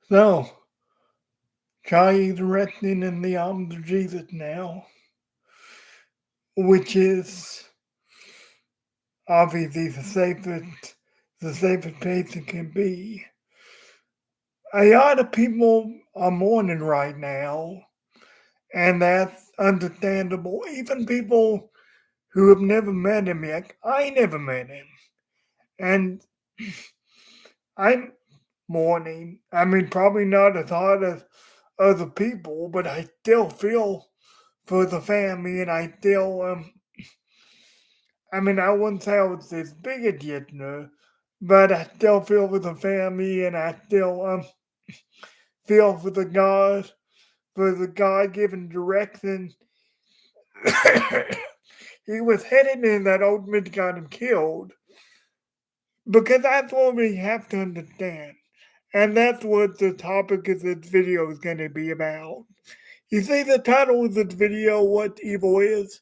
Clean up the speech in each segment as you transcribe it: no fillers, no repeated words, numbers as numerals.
So, Charlie's resting in the arms of Jesus now, which is obviously the safest place it can be. A lot of people are mourning right now, and that's understandable. Even people who have never met him yet. I never met him, and I'm mourning. I mean, probably not as hard as other people, but I still feel for the family, and I still I mean, I wouldn't say I was as big as Yitner, but I still feel for the family, and I still feel for the God given direction. He was headed in that ultimately got him killed, because that's what we have to understand. And that's what the topic of this video is going to be about. You see the title of this video, What Evil Is?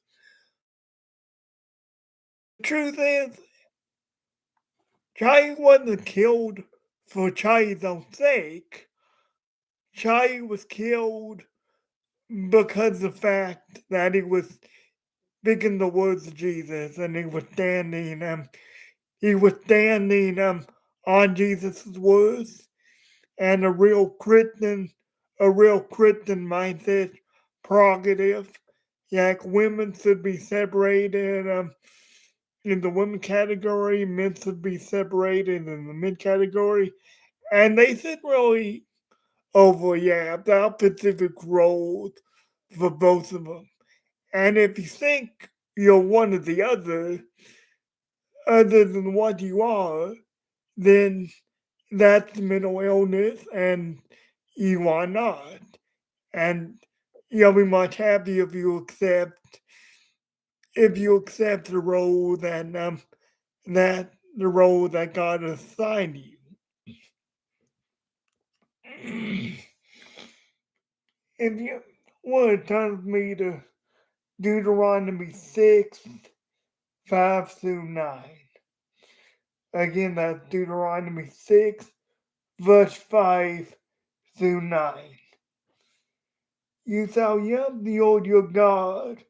The truth is, Chai wasn't killed for Chai's own sake. Chai was killed because of the fact that he was speaking the words of Jesus, and he was standing on Jesus' words, and a real Christian mindset prerogative. Like women should be separated in the women category, men should be separated in the men category, and they should really overlap our specific roles for both of them. And if you think you're one or the other than what you are, then that's mental illness, and you are not. And you'll be much happier if you accept the role that the role that God assigned you. If you want to turn with me to Deuteronomy 6, 5 through 9. Again, that's Deuteronomy 6, verse 5 through 9. You shall love the Lord your God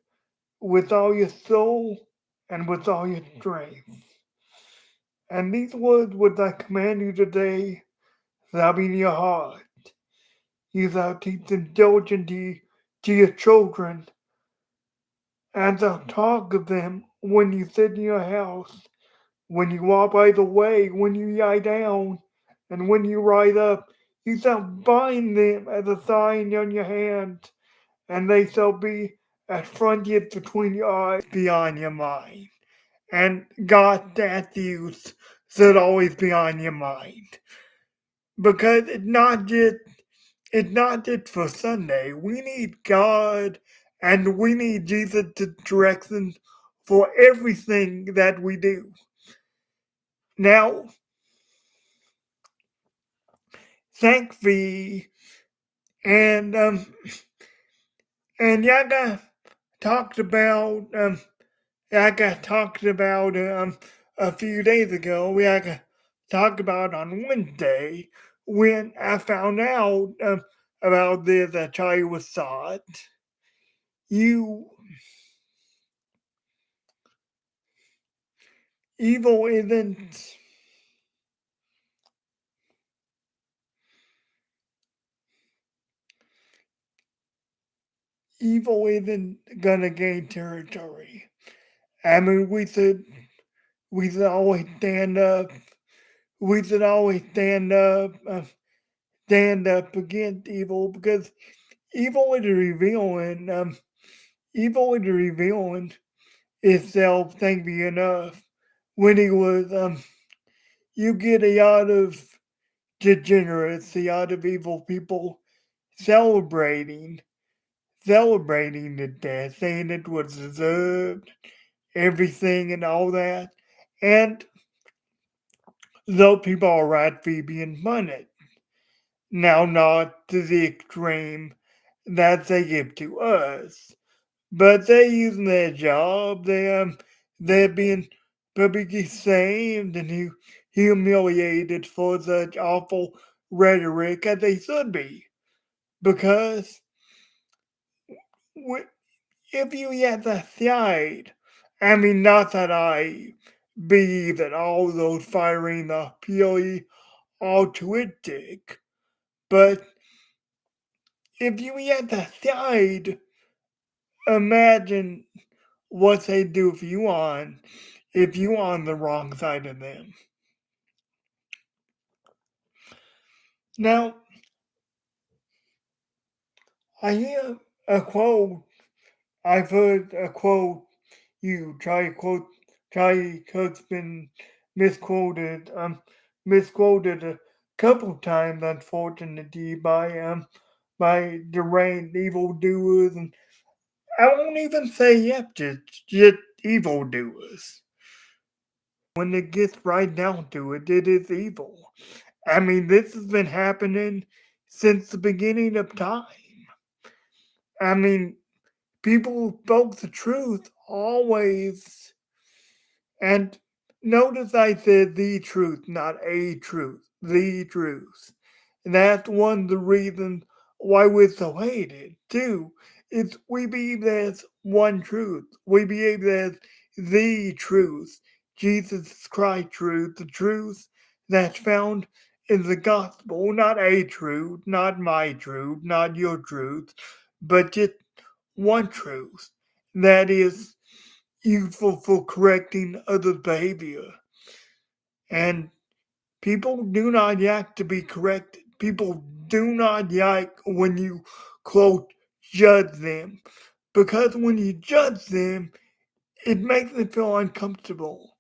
with all your soul and with all your strength. And these words which I command you today shall be in your heart. You shall teach them diligently to your children, and shall talk of them when you sit in your house, when you walk by the way, when you lie down, and when you rise up. You shall bind them as a sign on your hand, and they shall be as frontiers between your eyes, beyond your mind. And God's statutes should always be on your mind, because it's not just for Sunday. We need God, and we need Jesus to direction for everything that we do. Now, thankfully, and Yaga talked about a few days ago. Yaga talked about on Wednesday when I found out about this that Charlie was shot. You evil isn't evil isn't gonna gain territory. I mean, we should always stand up. We should always stand up against evil, because evil is revealing. Evil is revealing itself. Thankfully enough, when he was you get a lot of degenerates, a lot of evil people celebrating the death, saying it was deserved, everything and all that. And those people are rightfully being punished. Now, not to the extreme that they give to us, but they're using their job. They're being publicly shamed, and humiliated for such awful rhetoric as they should be. Because if you get the side, I mean, not that I believe that all those firing are purely altruistic, but if you get the side, imagine what they do if you on the wrong side of them. Now, I hear a quote. I've heard a quote. Charlie Kirk's been misquoted. Misquoted a couple times, unfortunately, by deranged evildoers, and I won't even say yep, just evildoers. When it gets right down to it, it is evil. I mean, this has been happening since the beginning of time. I mean, people who spoke the truth always, and notice I said the truth, not a truth, the truth. And that's one of the reasons why we're so hated, too. Is we believe there's one truth. We believe there's the truth. Jesus Christ truth, the truth that's found in the gospel, not a truth, not my truth, not your truth, but just one truth that is useful for correcting other behavior. And people do not like to be corrected. People do not like when you, quote, judge them. Because when you judge them, it makes them feel uncomfortable.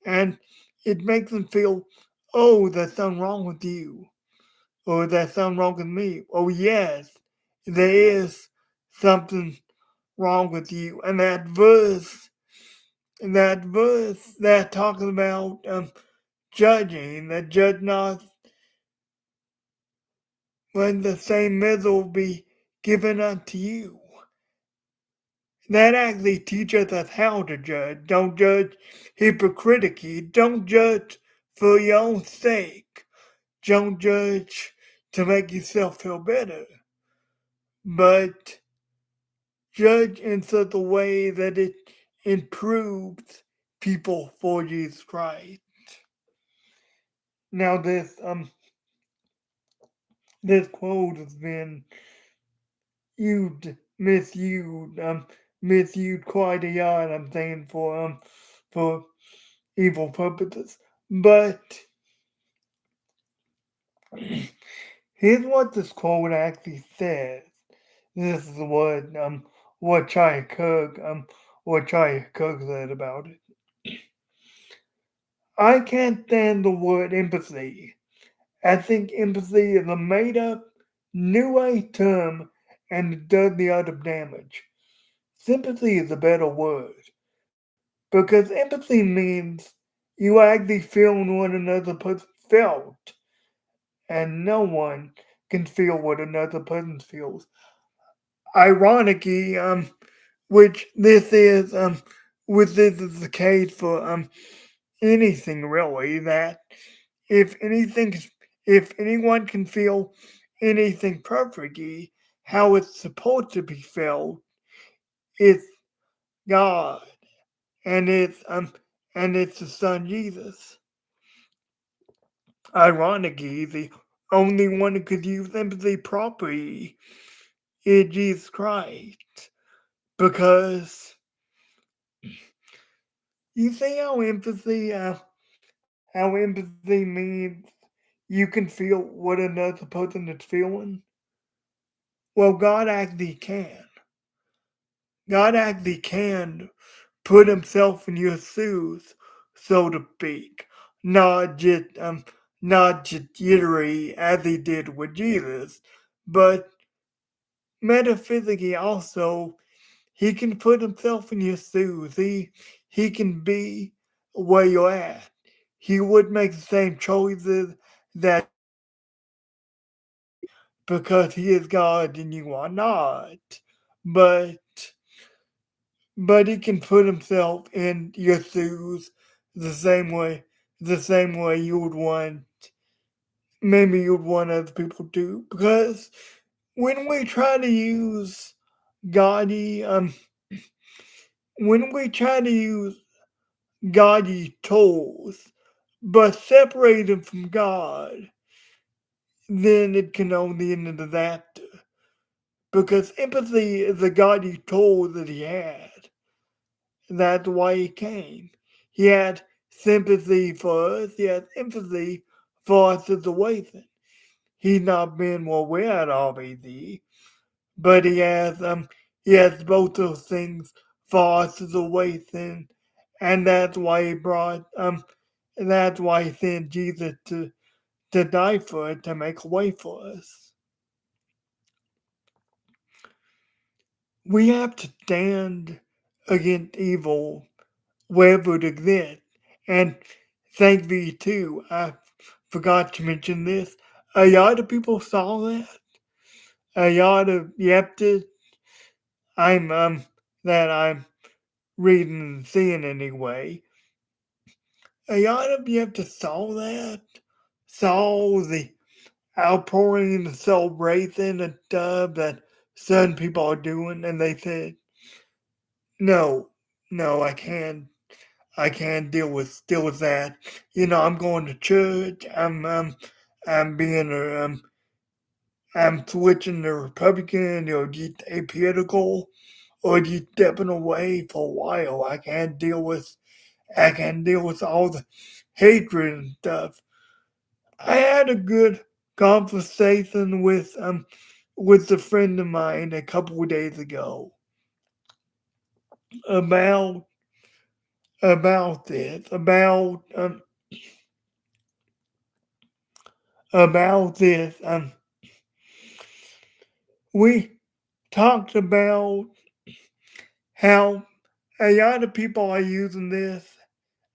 And it makes them feel, oh, there's something wrong with you. Or there's something wrong with me. Oh, yes, there is something wrong with you. And that verse that talks about judging, that judge not when the same measure will be given unto you. That actually teaches us how to judge. Don't judge hypocritically. Don't judge for your own sake. Don't judge to make yourself feel better. But judge in such a way that it improves people for Jesus Christ. Now this quote has been misused, misused quite a lot. I'm saying for evil purposes. But here's what this quote actually says. This is what Charlie Cook said about it. I can't stand the word empathy. I think empathy is a made up new age term and it does the other damage. Sympathy is a better word because empathy means you actually feel what another person felt, and no one can feel what another person feels. Ironically, which this is which this is the case for anything really, that if anything if anyone can feel anything perfectly how it's supposed to be felt, it's God, and it's the Son Jesus. Ironically, the only one who could use empathy properly is Jesus Christ. Because you see how empathy means you can feel what another person is feeling? Well, God actually can. God actually can put himself in your shoes, so to speak. Not just not just literally as he did with Jesus, but metaphysically also he can put himself in your shoes. He can be where you're at. He would make the same choices that because he is God and you are not. But he can put himself in your shoes the same way the same way you would want, maybe you'd want other people to. Because when we try to use gaudy, when we try to use gaudy tools, but separate them from God, then it can only end in disaster. Because empathy is a gaudy tool that he had. That's why he came. He had sympathy for us. He had empathy for our situation. He's not been what we're at already, but he has both those things for our situation, and that's why he brought that's why he sent Jesus to die for it, to make a way for us. We have to stand against evil wherever it exists. And thankfully too, I forgot to mention this. A lot of people saw that. A lot of Yeptis I'm that I'm reading and seeing anyway. A lot of Yeptis saw that. Saw the outpouring and the celebration and stuff that certain people are doing, and they said, no, no, I can't deal with that. You know, I'm going to church. I'm being I'm switching to Republican or just apolitical or just stepping away for a while. I can't deal with all the hatred and stuff. I had a good conversation with a friend of mine a couple of days ago about this about this. We talked about how a lot of people are using this,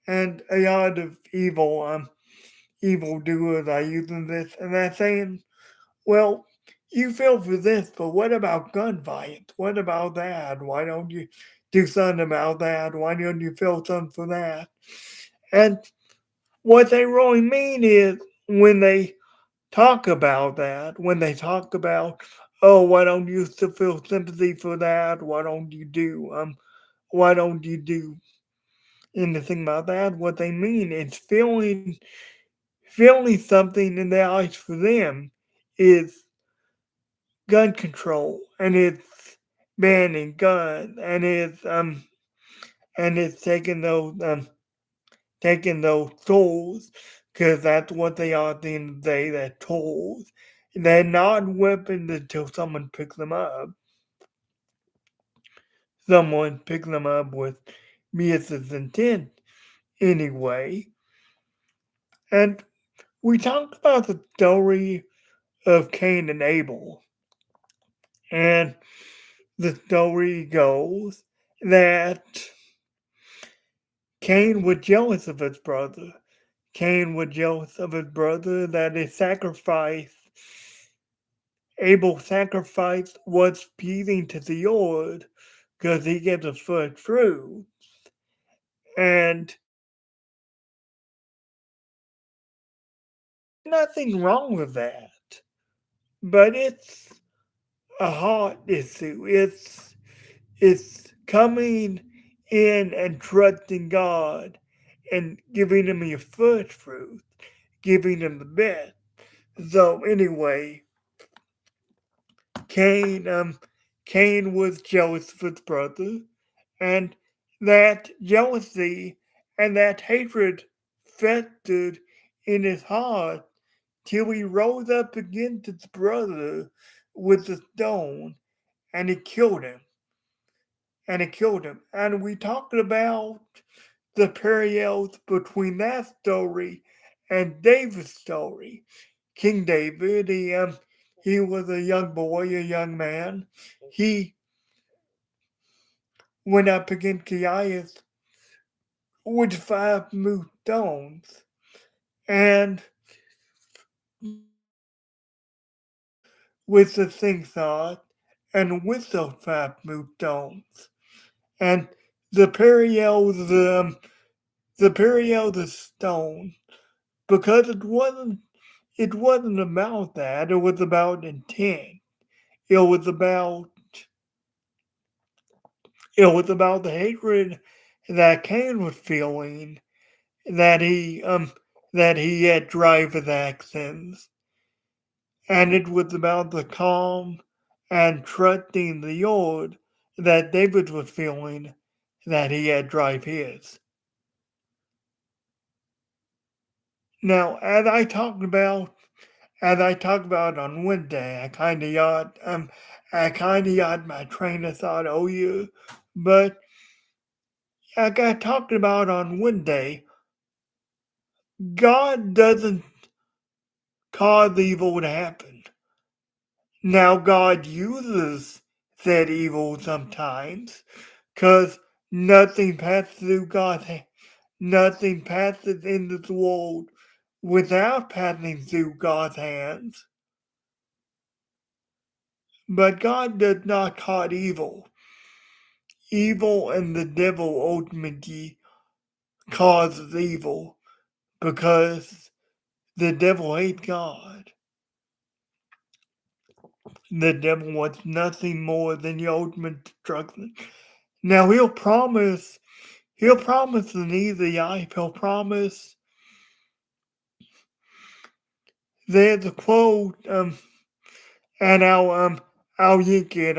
and a lot of evil doers are using this, and they're saying, "Well, you feel for this, but what about gun violence? What about that? Why don't you do something about that? Why don't you feel something for that?" And what they really mean is when they talk about that, when they talk about, oh, why don't you still feel sympathy for that? Why don't you do anything about that? What they mean is feeling something in their eyes for them is gun control, and it's banning guns, and it's taking those tools, because that's what they are at the end of the day. They're tools. They're not weapons until someone picks them up. Someone picks them up with malicious intent anyway. And we talked about the story of Cain and Abel. And the story goes that Cain was jealous of his brother. Cain was jealous of his brother that his sacrifice, Abel's sacrifice, was pleasing to the Lord because he gets the first fruit. And nothing wrong with that. But it's a heart issue. It's coming in and trusting God and giving him your first fruit, giving him the best. So anyway, Cain Cain was jealous of his brother, and that jealousy and that hatred festered in his heart till he rose up against his brother with a stone, and he killed him. And we talked about the parallels between that story and David's story. King David, he was a young boy, a young man. He went up against Goliath with 5 smooth stones, and with the sling thought, and with those 5 smooth stones. And the parallels, the period of the stone, because it wasn't about that. It was about intent. It was about it was about the hatred that Cain was feeling that he had driver's accidents, and it was about the calm and trusting the Lord that David was feeling that he had drive his. Now, as I talked about on Wednesday, I kind of got my train of thought. Oh yeah, but like I talked about on Wednesday, God doesn't cause evil to happen. Now, God uses that evil sometimes, because nothing passes through nothing passes in this world without passing through God's hands. But God does not cause evil. Evil and the devil ultimately causes evil because the devil hates God. The devil wants nothing more than the ultimate destruction. Now he'll promise an easy life. He'll promise. There's a quote, and I'll link it.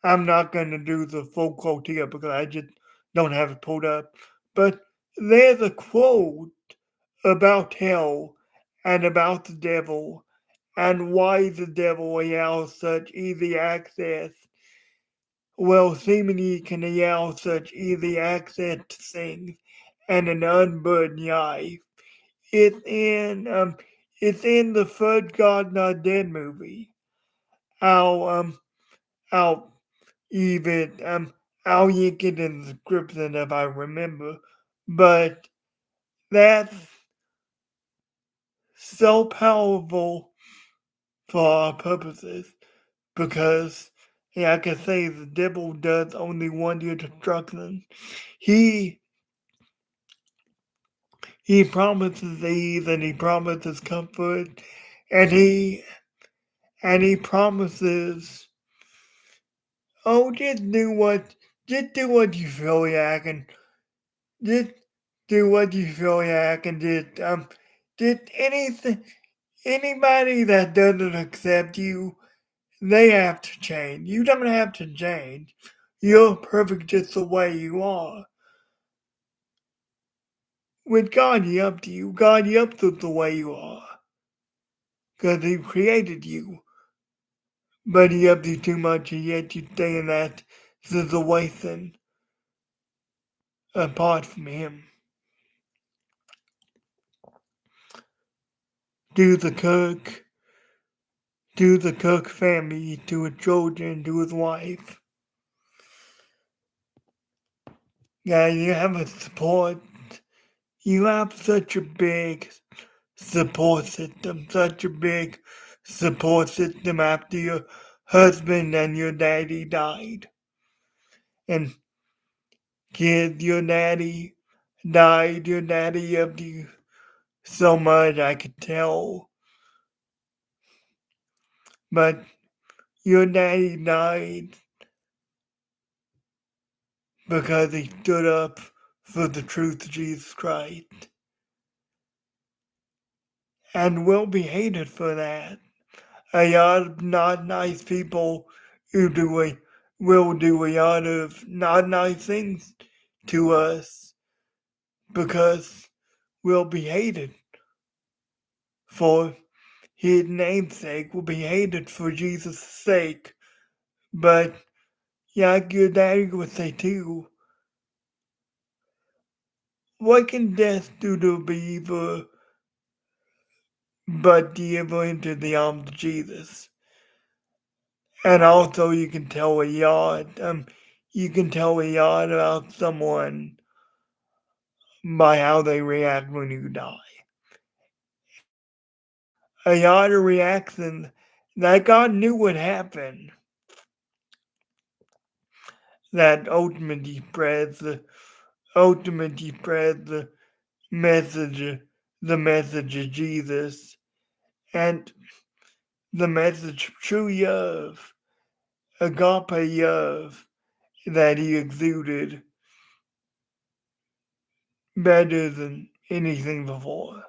I'm not gonna do the full quote here because I just don't have it pulled up. But there's a quote about hell and about the devil and why the devil allows such easy access. Well, seemingly can allow such easy access to things and an unburdened life. It's in um it's in the third God Not Dead movie. I'll um I'll even I'll link it in the description if I remember. But that's so powerful for our purposes because, like I say, the devil does only want your destruction. He he promises ease and he promises comfort and he promises, oh, just do what you feel like and just do what you feel like and just anything. Anybody that doesn't accept you, they have to change. You don't have to change. You're perfect just the way you are. With God, He up to you. God, He up to the way you are. Because He created you. But He up to you too much, and yet you stay in that situation apart from Him. Do the cook, to the Cook family, to his children, to his wife. Yeah, you have a support. You have such a big support system after your husband and your daddy died. And kids, your daddy died, your daddy loved you so much, I could tell. But your daddy died because he stood up for the truth of Jesus Christ. And will be hated for that. A lot of not nice people will do a lot of not nice things to us because we'll be hated for his name's sake. We'll be hated for Jesus' sake. But like your daddy would say too, what can death do to a believer but deliver into the arms of Jesus? And also you can tell a lot about someone by how they react when you die. A lot of reaction that God knew would happen that ultimately spreads ultimately spread message, the message of Jesus and the message of true love, agape love that he exuded better than anything before.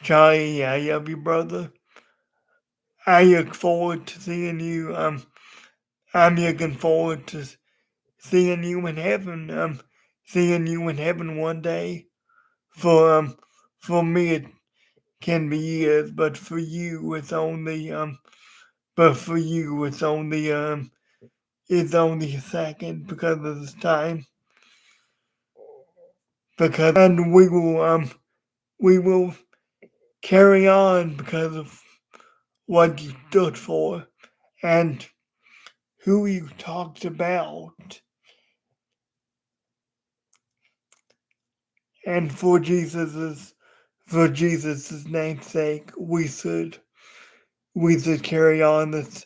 Charlie, I love you, brother. I look forward to seeing you. I'm looking forward to seeing you in heaven. Seeing you in heaven one day. For me it can be years, but for you it's only a second because of this time. And we will carry on because of what you stood for and who you talked about. And for Jesus' name's sake, we should carry on this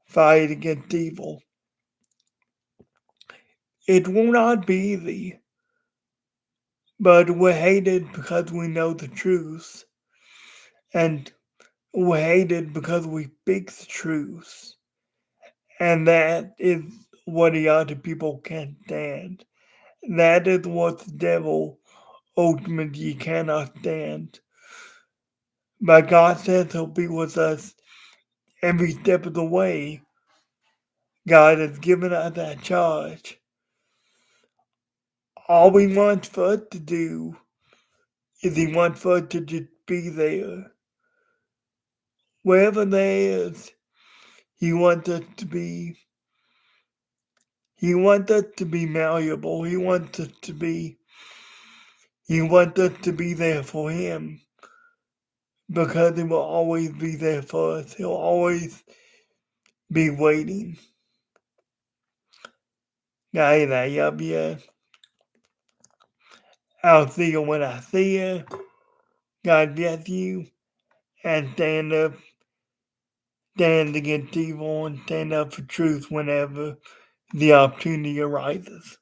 fight against evil. It will not be easy, but we're hated because we know the truth, and we're hated because we speak the truth, and that is what the other people can't stand. That is what the devil ultimately cannot stand. But God says He'll be with us every step of the way. God has given us that charge. All we want for us to do is He wants for us to just be there. Wherever there is, He wants us to be. He wants us to be malleable. He wants us to be. He wants us to be there for Him because He will always be there for us. He'll always be waiting. Guys, I love you. I'll see you when I see you. God bless you. And stand up, stand against evil, and stand up for truth whenever the opportunity arises.